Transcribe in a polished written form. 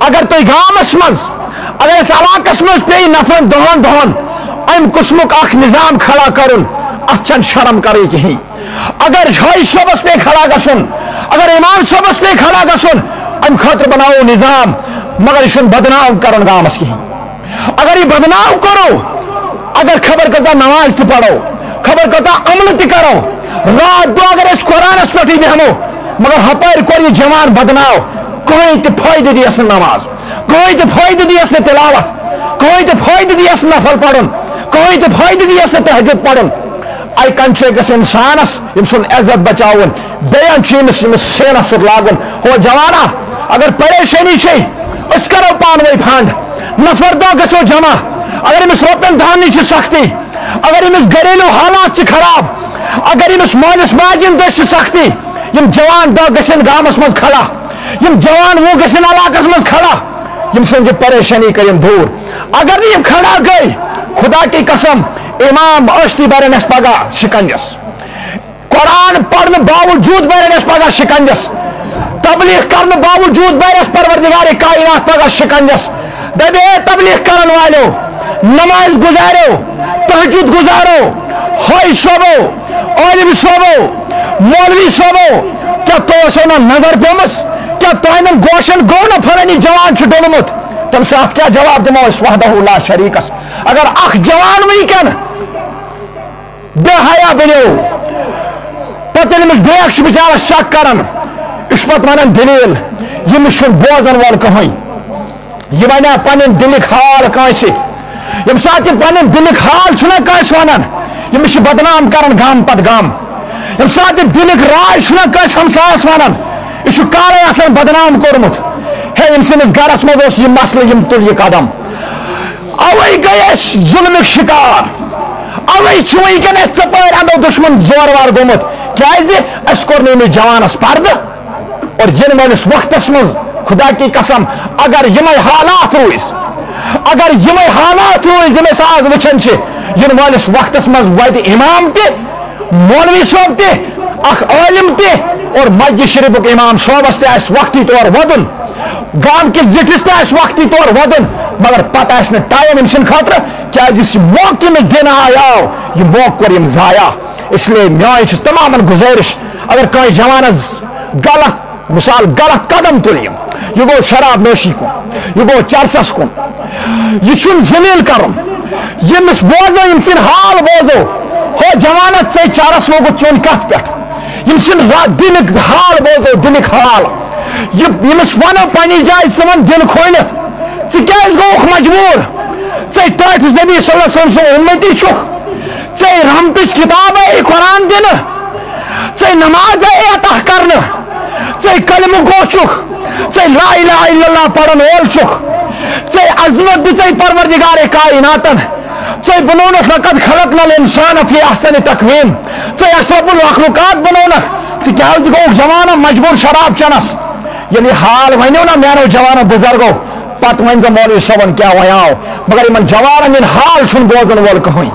اگر تو گامس مز اگر اس علاقس مز پی نفر دہن دہن ام قسمک اخ نظام کھڑا کرن اچھن شرم کرے کہیں اگر ہائی صبس پہ کھڑا گسن اگر امام صبس پہ کھڑا گسن ام خاطر بناؤ نظام مگر یہ بدنام کرن گامس کہیں اگر یہ بدنام کرو اگر خبر کتا نماز تہ پڑھو خبر کتا عمل تہ کرو رات دو اگر اس قرآن اس پہ بیہمو مگر ہپار کور یہ جوان بدناو کوئی تہ فائدہ دیس نماز کوئی تہ فائدہ دیس تلاوت کوئی تہ فائدہ دیس نفل پڑھن کوئی تہ فائدہ دیس تہجد پڑھن آئی کنچے گس انسانس یم سن عزت بچاون بیان چیمس سینس سر لاگن ہو جوانا اگر پریشانی چھ اس کرو پانوی پھانڈ نفر دو گسو جمع اگر امس روپن دہانی چھ سختی اگر امس گھریلو حالات چھ خراب اگر امس مالس ماجن دش سختی یم جوان دو گسن گامس مز کھڑا یم جوان وہ گسن علاقس مز کھڑا یم سن پریشانی کریم دور اگر یم کھڑا گئی خدا کی قسم امام اشتی برنس پگا شکنجس قرآن پڑھنے باوجود برنس پگا شکنجس تبلیغ کرنے باوجود برس پروردگار کائنات پگا شکنجس دبے تبلیغ کرن والو نماز گزارو تہجد گزارو ہائی صوبو عالم صوبو مولوی صوبو کیا تو سونا نظر پیمس کیا تو گوشن گو نہ پھرنی جوان چھ ڈولمت تم سے آپ کیا جواب دمو اس وحدہ لا شریکس اگر اخ جوان وینکن بے حیا بنو پتہ امس بیک بچارس شک کران اس پت ونان دلیل یمس بوزن وول کہیں یہ ونیا پنن دلک حال کانسہ یم سات یہ پنن دلک حال چھنا کانس ونان یمس بدنام کران گام پت گام یم سات یہ دلک راز چھنا کانس ہمسایس ونان یہ کالے آسان بدنام کورمت ہے یم سنس گرس مز یہ مسئلہ یم تل یہ قدم اوے گئے ظلم شکار اوے ونکن ثپار اندو دشمن زور وار گومت کیازِ اس کور نہ جوانس پردہ اور ین والس وقتس مز خدا کی قسم اگر یمے حالات روز اگر یمے حالات روز یم آز وچن ین والس وقتس مز وت امام تہ مولوی صوب تہ اخ عالم تہ اور مسجد شریفک امام صوبس تہ آس وقتی طور ودن گام کس زٹھس تہ آس وقتی طور ودن مگر پتہ آس نہ ٹائم ام سن خاطر کیازِ موقع میں دن آیاو یہ موقع کور یم ضایع اس لیے میان تمام گزارش اگر کہیں جوانس غلط مثال غلط قدم تلیم یہ گو شراب نوشی کن یہ گو چرسس کن یہ ذلیل کرن یمس بوزو یم سن حال بوزو ہو جوانت سے چارس لوگت چون کت پہ یم سن دلک حال بوزو دلک حال یمس ونو پنی جائے ثن دل کھولت ثیز گوک مجبور ٹھٹ نبی صلی اللہ علیہ وسلم سن امتی چھک رحمت کتاب ہے قرآن دن نماز عطا کرنا کلمہ گو چھک لا الہ الا اللہ پڑھن وول چھک عظمت دژ پروردگار کائناتن بنونک لقد خلقنا الانسان فی احسن تقویم اشرف المخلوقات بنونک کیاز گوک جوانا مجبور شراب چنس یعنی حال ونیو نا میانو جوانو بزرگو پت ون مولوی صبن کیا ویاو مگر ان جوانن حال چھن بوزن وول کہیں